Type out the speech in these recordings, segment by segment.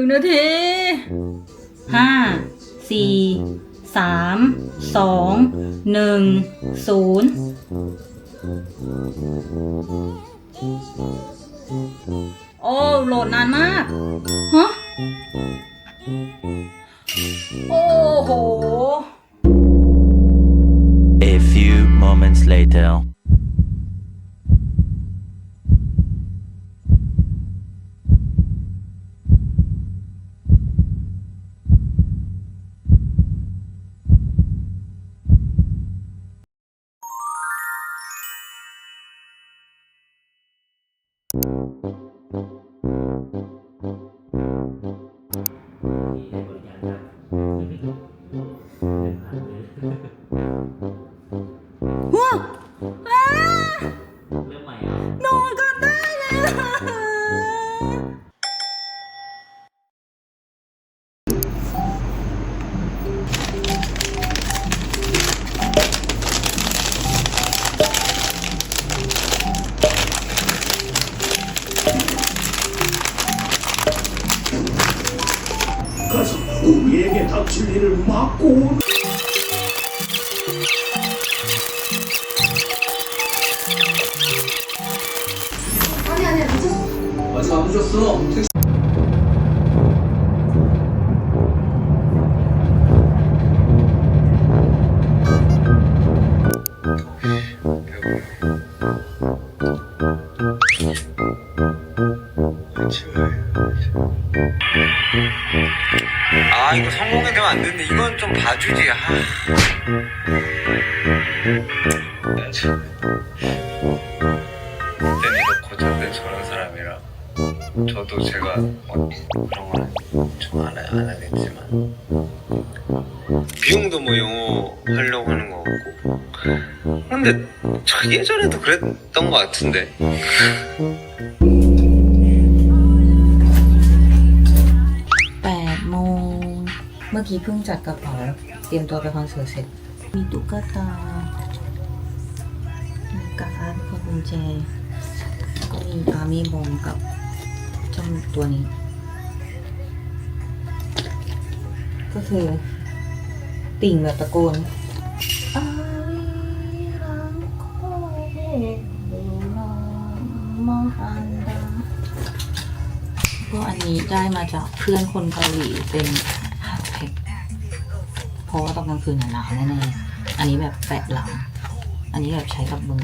1 นาทีห้าสี่สามสองหนึ่งศูนย์โอ้โหลดนานมากฮะโอ้โห A few moments later.ว้าวนอนกันได้เลย가서 우리에게 닥칠 일을 막고 오는 아니야 늦었어. 아직 안 늦었어. 아 이거 성공이 되면 안 되는데 이건 좀 봐주지. 그때는 이렇고 저때 저런 사람이라 저도 제가 뭐 그런 건 좀 안 하겠지만 비용도 뭐 영어 하려고 하는 거 같고 근데 저 예전에도 그랬던 것 같은데 8 โมงเมื่อกี้เพิ่งจัดกระเป๋าเตรียมตัวไปคอนเสิร์ตเสร็จมีตุ๊กตามีการ์ดพวงกุญแจก็มีอาร์มี่บอมกับเจ้าตัวนี้ก็คือติ่งแบบตะโกนอาวิรังโคเฮโนมหันดาก็อันนี้ได้มาจากเพื่อนคนเกาหลีเป็นฮาร์ดแพ็คเพราะว่าตอนกลางคืนหนาวแน่ๆอันนี้แบบแปะหลังอันนี้แบบใช้กับมือ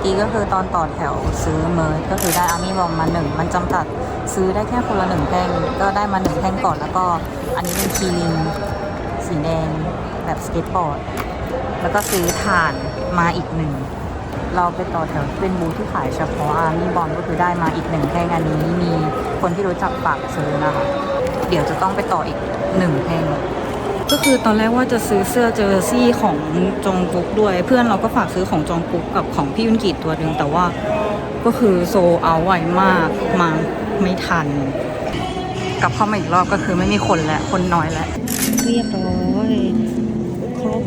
กี้ก็คือตอนต่อแถวซื้อเมิร์ดก็คือได้อาร์มี่บอมมา1มันจำกัดซื้อได้แค่คนละ1แท่งก็ได้มา1แท่งก่อนแล้วก็อันนี้เป็นคีริงสีแดงแบบสเก็ตบอร์ดแล้วก็ซื้อถ่านมาอีก1เราไปต่อแถวที่เป็นบูธที่ขายเฉพาะอาร์มี่บอมก็คือได้มาอีก1แท่งอันนี้มีคนที่รู้จักฝากซื้อนะคะเดี๋ยวจะต้องไปต่ออีก1แท่ง ก็คือตอนแรกว่าจะซื้อเสื้อเจอร์ซี่ของจองกุ๊กด้วย เพื่อนเราก็ฝากซื้อของจองกุ๊กกับของพี่ยุนกีตัวหนึ่งแต่ว่าก็คือโซเอาไวมากมาไม่ทัน กลับเข้ามาอีกรอบก็คือไม่มีคนแล้วคนน้อยแล้วเรียบร้อยครบ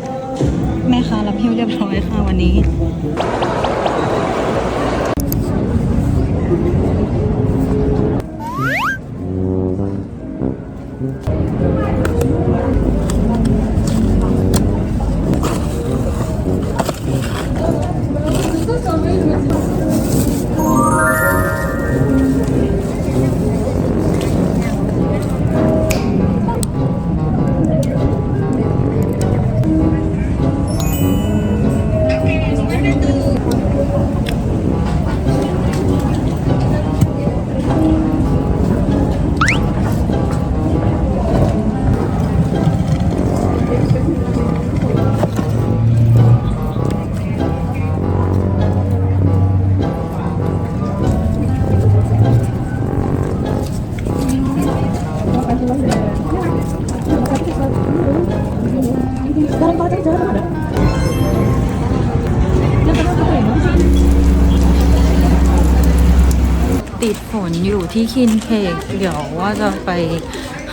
แม่ค้ารับหิ้วเรียบร้อยค่ะวันนี้ติดฝนอยู่ที่คินเคกเดี๋ยวว่าจะไป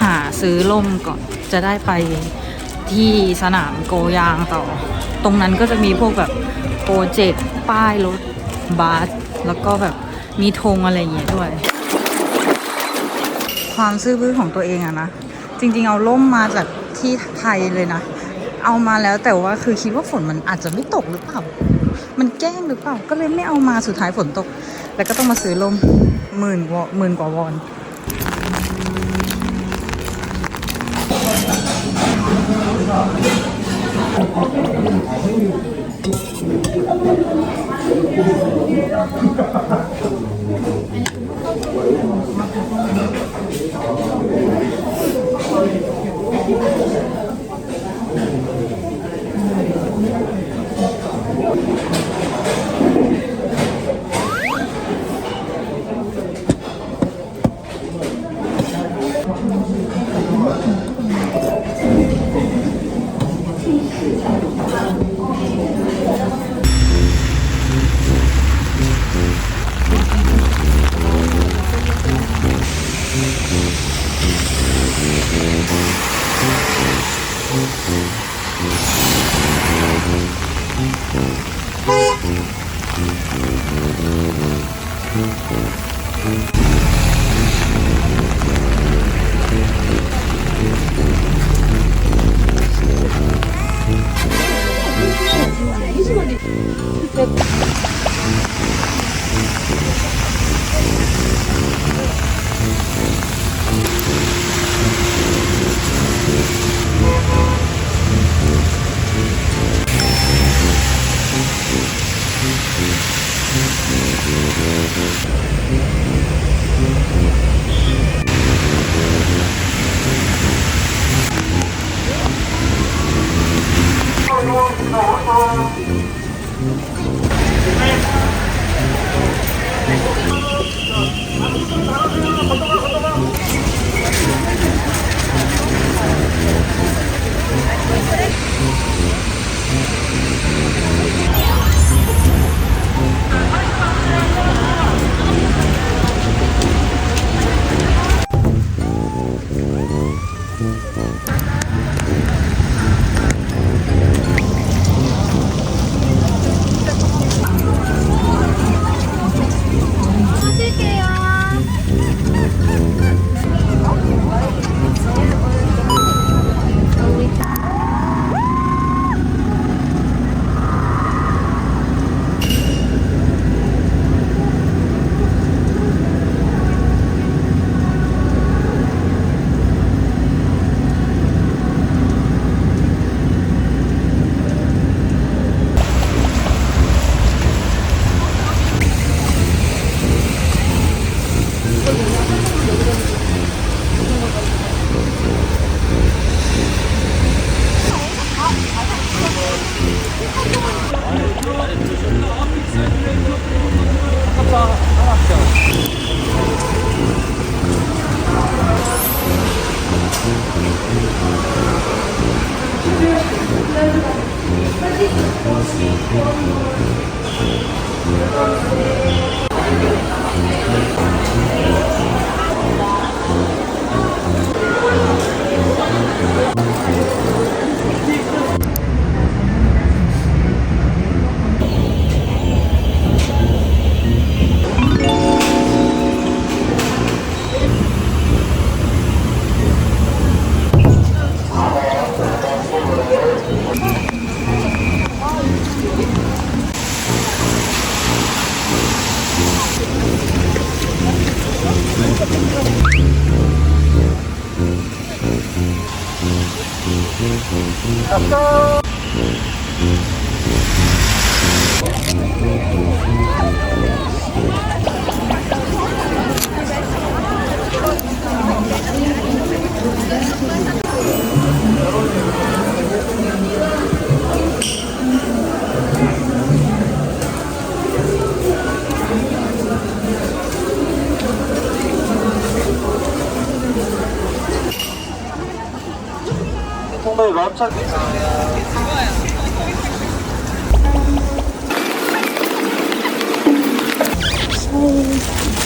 หาซื้อล่มก่อนจะได้ไปที่สนามโกยางต่อตรงนั้นก็จะมีพวกแบบโปรเจกต์ป้ายรถบัสแล้วก็แบบมีธงอะไรอย่างเงี้ยด้วยความซื่อบื้อของตัวเองอะนะจริงๆเอาล่มมาจากที่ไทยเลยนะเอามาแล้วแต่ว่าคือคิดว่าฝนมันอาจจะไม่ตกหรือเปล่ามันแกล้งหรือเปล่าก็เลยไม่เอามาสุดท้ายฝนตกแล้วก็ต้องมาซื้อล่มหมื่นกว่าวอน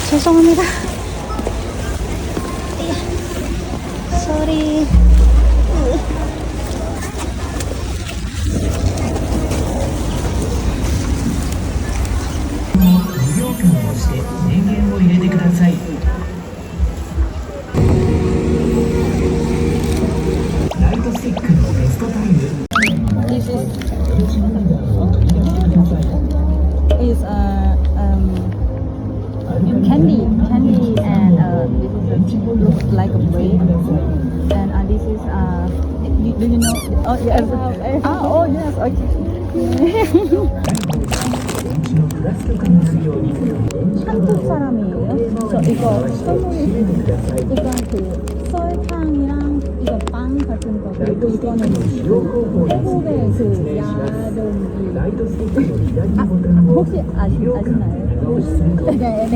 죄송합니다. Sorry. This is candy, and this is looks like a bread, and this is do you know? Oh yes. Oh yes. Okay. 한국 사람이에요. 저 이거 선물 이건 그 설탕이랑 이거 빵 같은 거 그리고 이거는 태국의 그 야동이 혹시 아시나요? 네, 네.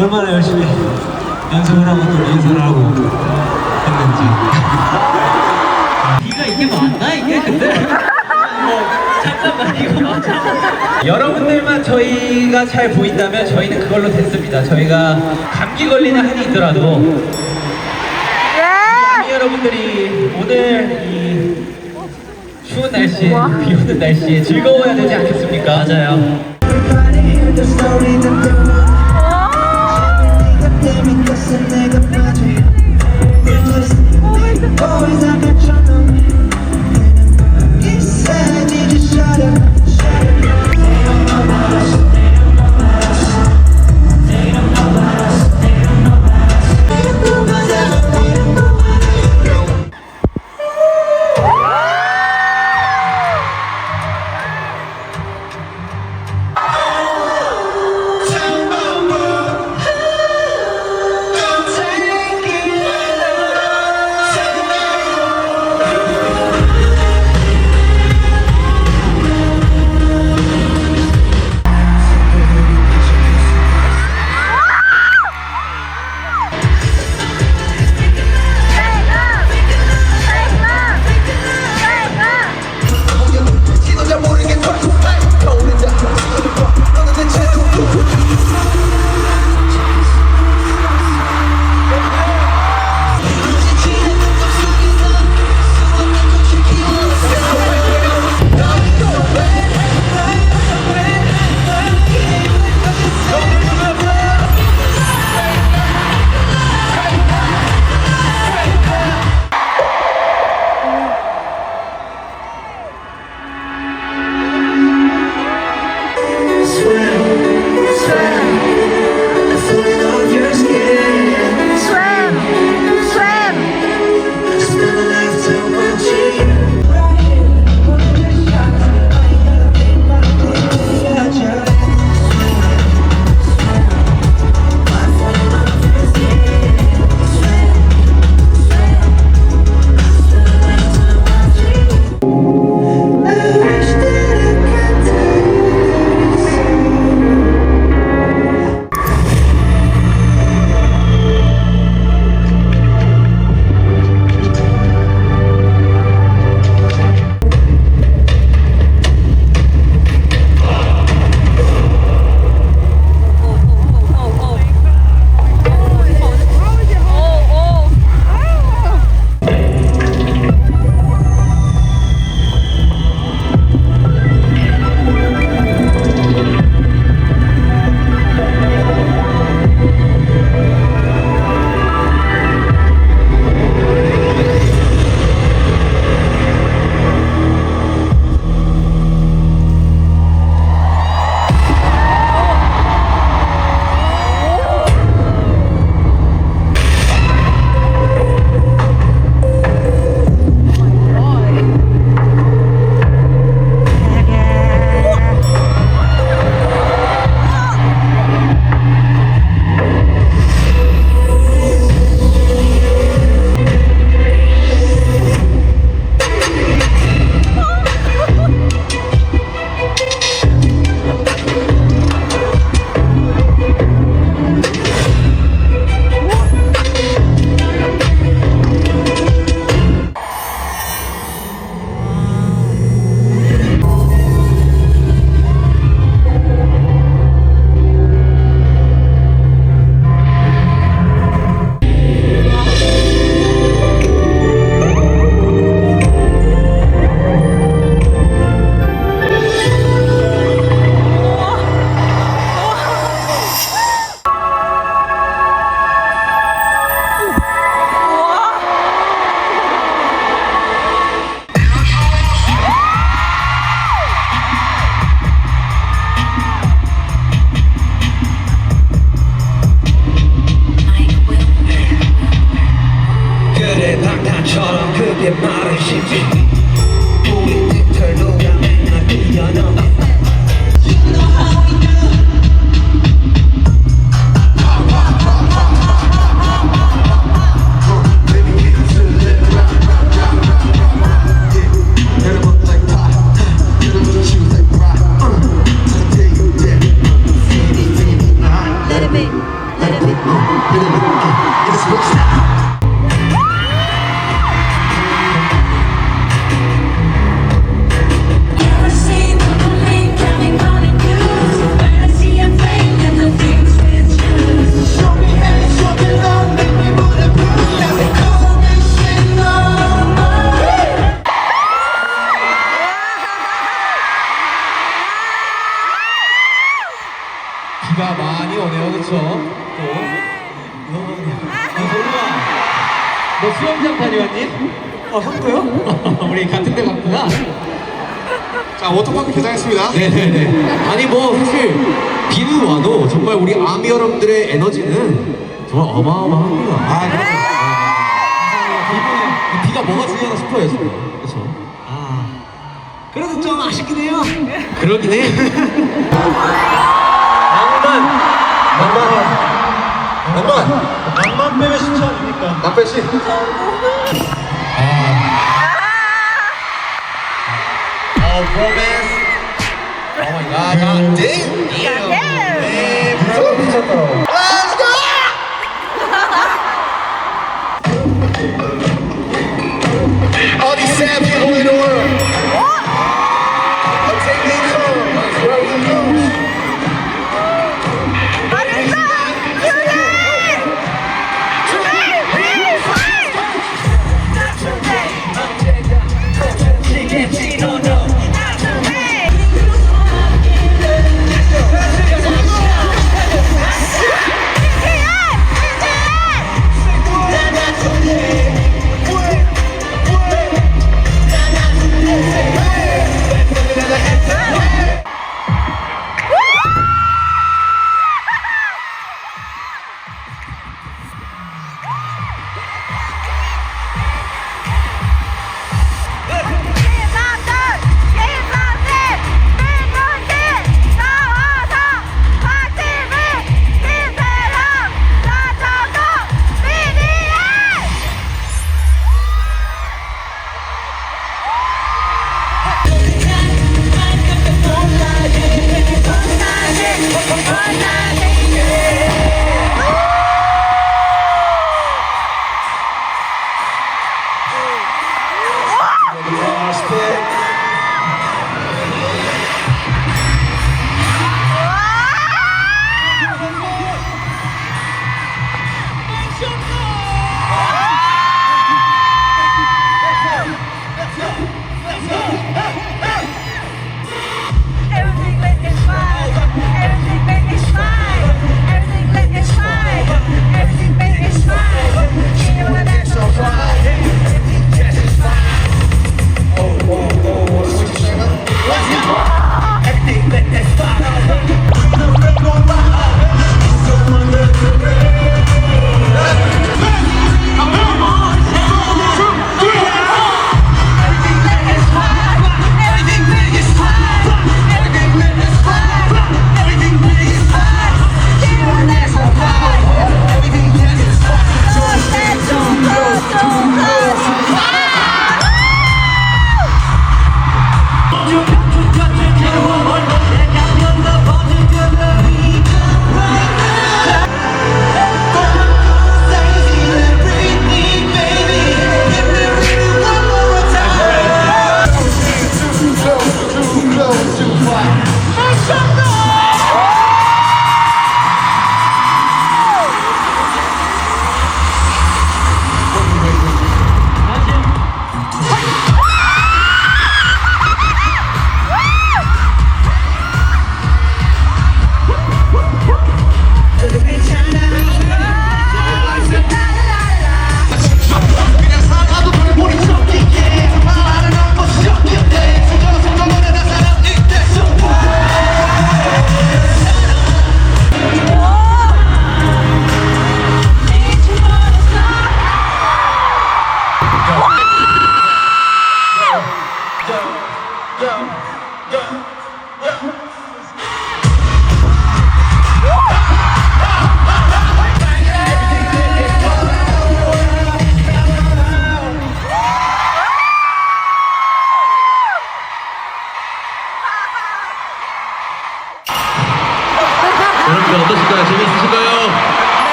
얼마나 열심히 연습을 하고 또 리허설을 하고 했는지. 비가 이게 맞나 이게? 근데 잠깐만 이거 맞아? 여러분들만 저희가 잘 보인다면 저희는 그걸로 됐습니다. 저희가 감기 걸리는 한이 있더라도 우리 여러분들이 오늘 이 추운 날씨에 비 오는 날씨에 즐거워야 되지 않겠습니까? 맞아요. 비가 많이 오네요, 그쵸? 또. 너 수영장 다녀왔니? 형도요? 우리 같은 데 갔구나. 자, 워터파크 개장했습니다. 네네네. 아니 뭐 사실 비는 와도 정말 우리 아미 여러분들의 에너지는 정말 어마어마합니다. 아, 그럼요. 비가 뭐가 중요하나 싶어요, 지금. 그쵸? 아. 그래도 좀 아쉽긴 해요. 그러긴 해. 낭만 빼면 신청 아닙니까? 남편 씨. 브로맨스. 오 마이 갓. 네, 미쳤다. Let's go! All these sad people in the world. Take me home. Where we go? Yeah.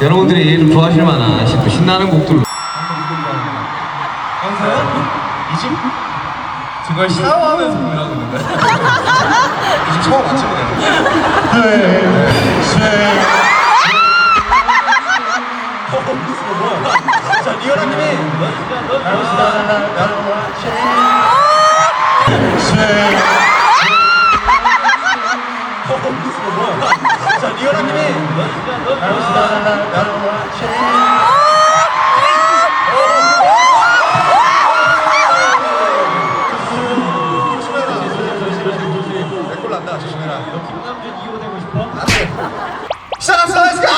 여러분들이 좀 좋아하실 만한 신나는 곡들로. 저걸 샤워하면서 부르라고 그러는 거야? 이집 처음 맞추면 되는 자, 리오라님이 자, 리오라님이 꼴난다 조심해라. 너 김남준 2호 되고 싶어? 안돼. 시작합시다. Let's go!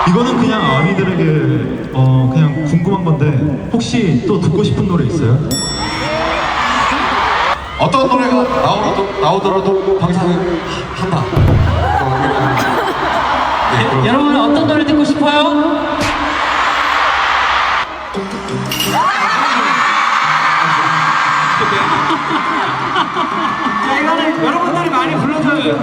이거는 그냥 아미들에게 그냥 궁금한 건데 혹시 또 듣고 싶은 노래 있어요? 어떤 노래가 나오더라도 방송을 한다. 네, 여러분 어떤 노래 듣고 싶어요? 이거는 여러분들이 많이 불러줘요.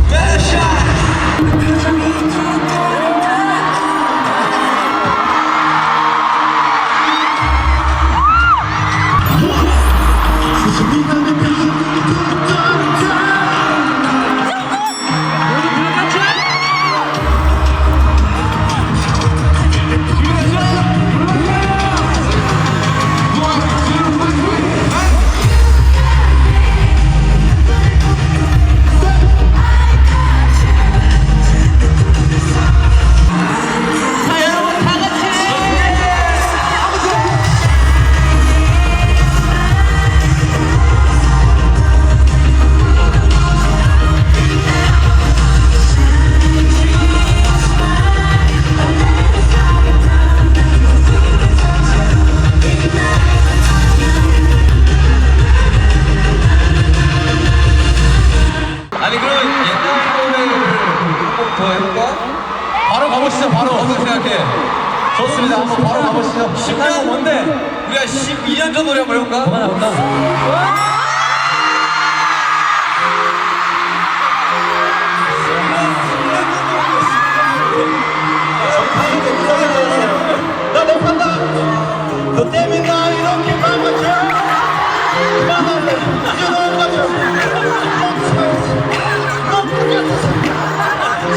Better shot. 가보시죠. 바로 어떻게 생각해? 좋습니다. 한번 바로 가보시죠. 10년 뭔데? 우리가 12년 전 노래 한번 해볼까? 뭐가 나온다. 나못 간다. 너 때문에 나 이렇게 망가져. 그만할래. 이제 너 가져.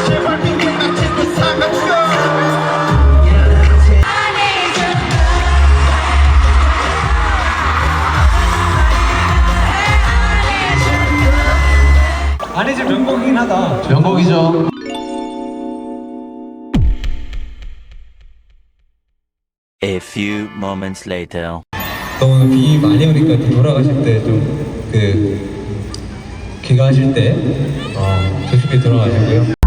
제발 빙빙 같은 그 사과줘. 아니지 명곡이긴 하다. 명곡이죠. A few moments later. 너무 비 많이 오니까 돌아가실 때 좀 귀가하실 때 조심히 돌아가시고요.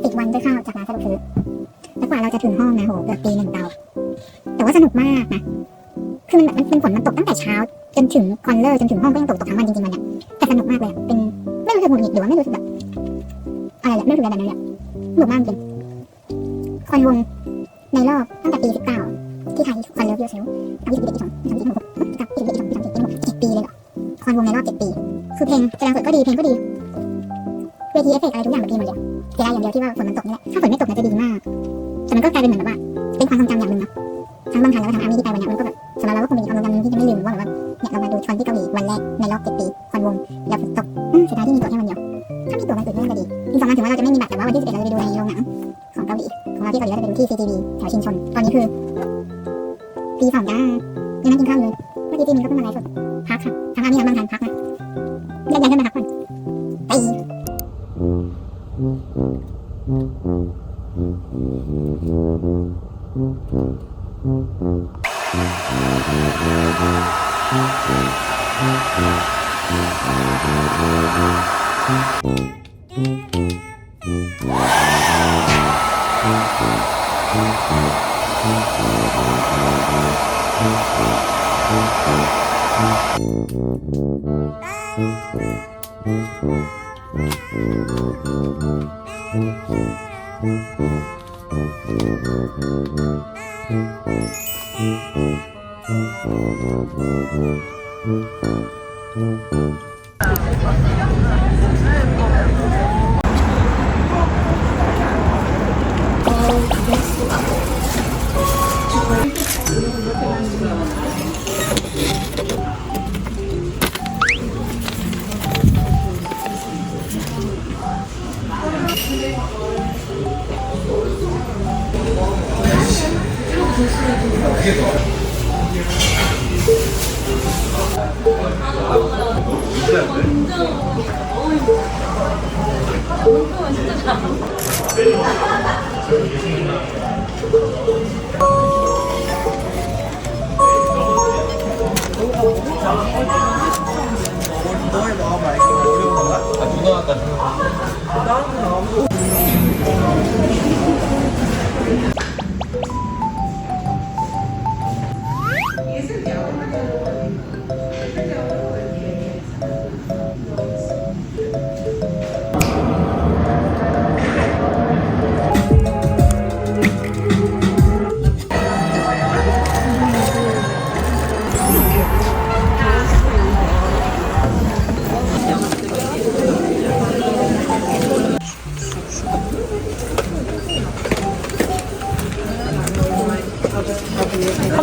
อีกวันได้ข้าวจากร้านสะดวกซื้อแล้วกว่าเราจะถึงห้องนะโหเกือบตีหนึ่งเราแต่ว่าสนุกมากนะคือมันฝนมันตกตั้งแต่เช้าจนถึงคอนเลอร์จนถึงห้องก็ยังตกทั้งวันจริงๆวันเนี้ยแต่สนุกมากเลยเป็นไม่รู้สึกหงุดหงิดหรือว่าไม่รู้สึกแบบอะไรเลยไม่รู้สึกอะไรแบบนั้นเลยสนุกมากจริงคอนวงในรอบตั้งแต่ปี19ที่ไทยคอนเลอร์เยอะเซลกับ21 22 23 26กับ21 22 23 7ปีเลยเหรอคอนวงในรอบ7ปีคือเพลงแสดงสดก็ดีเพลงก็ดีเวทีเอฟเฟกต์อะไรทุกอย่างแบบดีหมดเลยเสียดายอย่างเดียวที่ว่าฝนมันตกนี่แหละถ้าฝนไม่ตกเนี่ยจะดีมากแต่มันก็กลายเป็นเหมือนแบบว่าเป็นความทรงจำอย่างหนึ่งเนาะทั้งบางทันแล้วก็ทั้งอาร์มี่ที่ไปวันนี้มันก็แบบสำหรับเราก็คงเป็นความทรงจำที่จะไม่ลืมว่าแบบว่าเนี่ยเรามาดูคอนที่เกาหลีวันแรกในรอบ7 ปีคอนวงแล้วฝนตกเสียดายที่มีตั๋วแค่วันเดียวถ้ามีตั๋ววันอื่นก็จะดีอีก2 วันถึงว่าเราจะไม่มีบัตรแต่ว่าวันที่11เราจะไปดูในโรงหนังของเกาหลีของเราที่เกาหลีเราจะไปดูที่ CGV แถวชินชนตอนนี้คือตี 2จ้ายังนั่งกินข้าวเลยเมื่อกี้จีมินก็เพิ่งมาไลฟ์สดพักค่ะทั้งอาร์มี่ทั้งบางทันพักนะแยกย้ายกันมาพักผ่อนตี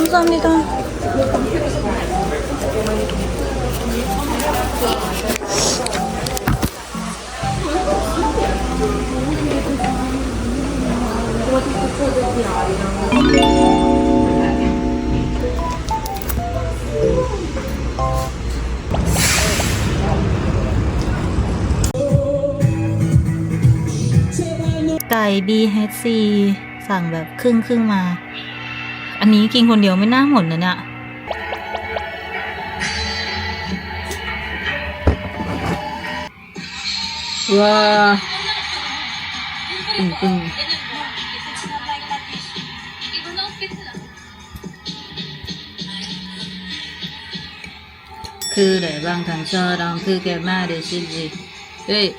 감사합니다.ไก่ BHC สั่งแบบครึ่งมา อันนี้กินคนเดียวไม่น่าหมดนะเนี่ย ว้าตึงคือได้บางทาง처럼 크게 말해주지. 네.